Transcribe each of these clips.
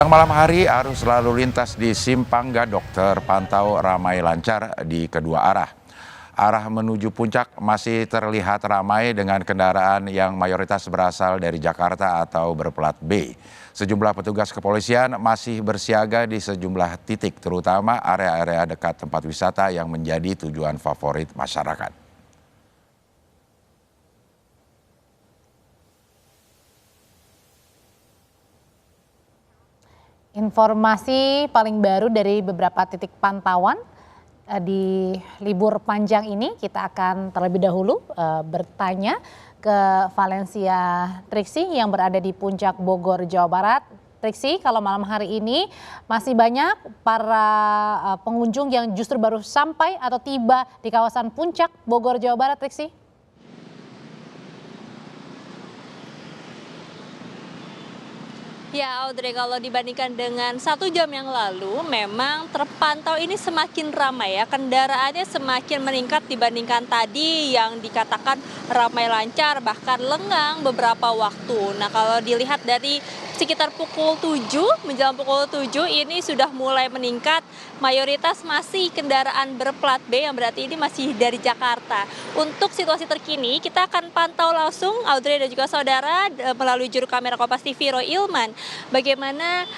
Malam hari arus lalu lintas di Simpang Gadok terpantau ramai lancar di kedua arah. Arah menuju puncak masih terlihat ramai dengan kendaraan yang mayoritas berasal dari Jakarta atau berplat B. Sejumlah petugas kepolisian masih bersiaga di sejumlah titik, terutama area-area dekat tempat wisata yang menjadi tujuan favorit masyarakat. Informasi paling baru dari beberapa titik pantauan di libur panjang ini, kita akan terlebih dahulu bertanya ke Valencia Triksi yang berada di Puncak Bogor, Jawa Barat. Triksi, kalau malam hari ini masih banyak para pengunjung yang justru baru sampai atau tiba di kawasan Puncak Bogor, Jawa Barat, Triksi? Ya Audrey, kalau dibandingkan dengan 1 jam yang lalu memang terpantau ini semakin ramai ya. Kendaraannya semakin meningkat dibandingkan tadi yang dikatakan ramai lancar bahkan lengang beberapa waktu. Nah kalau dilihat dari sekitar pukul 7 menjelang pukul 7 ini sudah mulai meningkat. Mayoritas masih kendaraan berplat B yang berarti ini masih dari Jakarta. Untuk situasi terkini kita akan pantau langsung Audrey dan juga saudara melalui juru kamera Kompas TV Roy Ilman. Bagaimana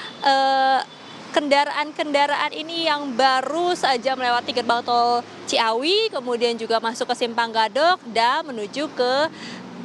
kendaraan-kendaraan ini yang baru saja melewati gerbang tol Ciawi, kemudian juga masuk ke Simpang Gadok dan menuju ke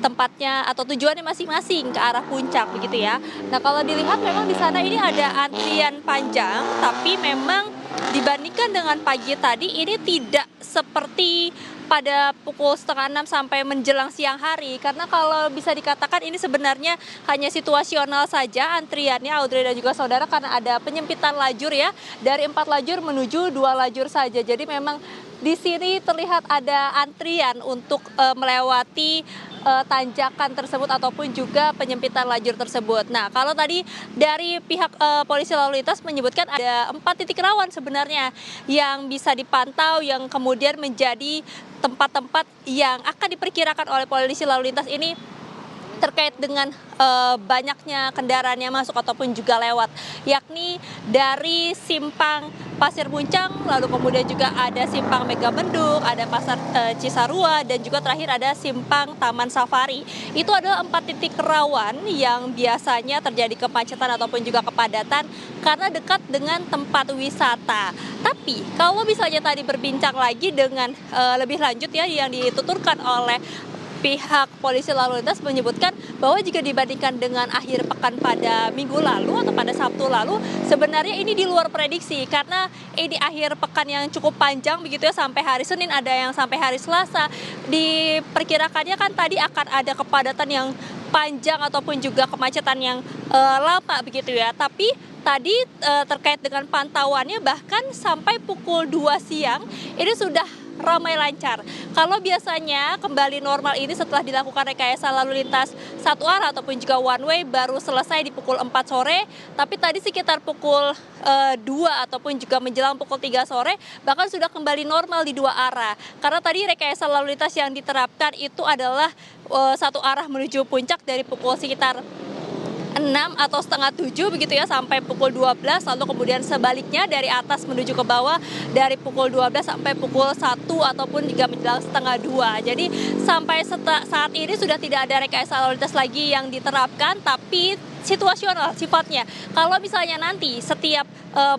tempatnya atau tujuannya masing-masing ke arah puncak begitu ya. Nah kalau dilihat memang di sana ini ada antrian panjang, tapi memang dibandingkan dengan pagi tadi ini tidak seperti pada pukul 5:30 sampai menjelang siang hari, karena kalau bisa dikatakan ini sebenarnya hanya situasional saja antriannya Audrey dan juga saudara, karena ada penyempitan lajur ya, dari 4 lajur menuju 2 lajur saja. Jadi memang di sini terlihat ada antrian untuk melewati tanjakan tersebut ataupun juga penyempitan lajur tersebut. Nah, kalau tadi dari pihak polisi lalu lintas menyebutkan ada 4 titik rawan sebenarnya yang bisa dipantau, yang kemudian menjadi tempat-tempat yang akan diperkirakan oleh polisi lalu lintas ini terkait dengan banyaknya kendaraan yang masuk ataupun juga lewat, yakni dari Simpang Pasir Puncang, lalu kemudian juga ada Simpang Megamendung, ada Pasar Cisarua, dan juga terakhir ada Simpang Taman Safari. Itu adalah 4 titik rawan yang biasanya terjadi kemacetan ataupun juga kepadatan karena dekat dengan tempat wisata. Tapi kalau misalnya tadi berbincang lagi dengan lebih lanjut ya, yang dituturkan oleh pihak polisi lalu lintas menyebutkan bahwa jika dibandingkan dengan akhir pekan pada minggu lalu atau pada Sabtu lalu, sebenarnya ini di luar prediksi karena ini akhir pekan yang cukup panjang begitu ya, sampai hari Senin, ada yang sampai hari Selasa. Diperkirakannya kan tadi akan ada kepadatan yang panjang ataupun juga kemacetan yang lama begitu ya. Tapi tadi terkait dengan pantauannya bahkan sampai pukul 2 siang ini sudah ramai lancar. Kalau biasanya kembali normal ini setelah dilakukan rekayasa lalu lintas satu arah ataupun juga one way baru selesai di pukul 4 sore, tapi tadi sekitar pukul 2 ataupun juga menjelang pukul 3 sore bahkan sudah kembali normal di 2 arah. Karena tadi rekayasa lalu lintas yang diterapkan itu adalah satu arah menuju puncak dari pukul sekitar 6 atau setengah 7 begitu ya sampai pukul 12, lalu kemudian sebaliknya dari atas menuju ke bawah dari pukul 12 sampai pukul 1 ataupun juga menjelang setengah 2. Jadi sampai saat ini sudah tidak ada rekayasa lalu lintas lagi yang diterapkan, tapi situasional sifatnya. Kalau misalnya nanti setiap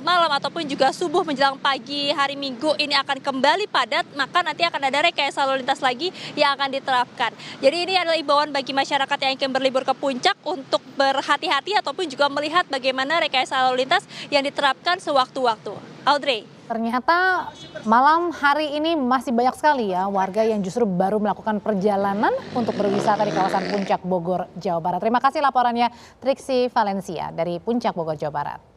malam ataupun juga subuh menjelang pagi hari Minggu ini akan kembali padat, maka nanti akan ada rekayasa lalu lintas lagi yang akan diterapkan. Jadi ini adalah imbauan bagi masyarakat yang ingin berlibur ke puncak untuk berhati-hati ataupun juga melihat bagaimana rekayasa lalu lintas yang diterapkan sewaktu-waktu. Audrey. Ternyata malam hari ini masih banyak sekali ya warga yang justru baru melakukan perjalanan untuk berwisata di kawasan Puncak Bogor, Jawa Barat. Terima kasih laporannya Triksi Valencia dari Puncak Bogor, Jawa Barat.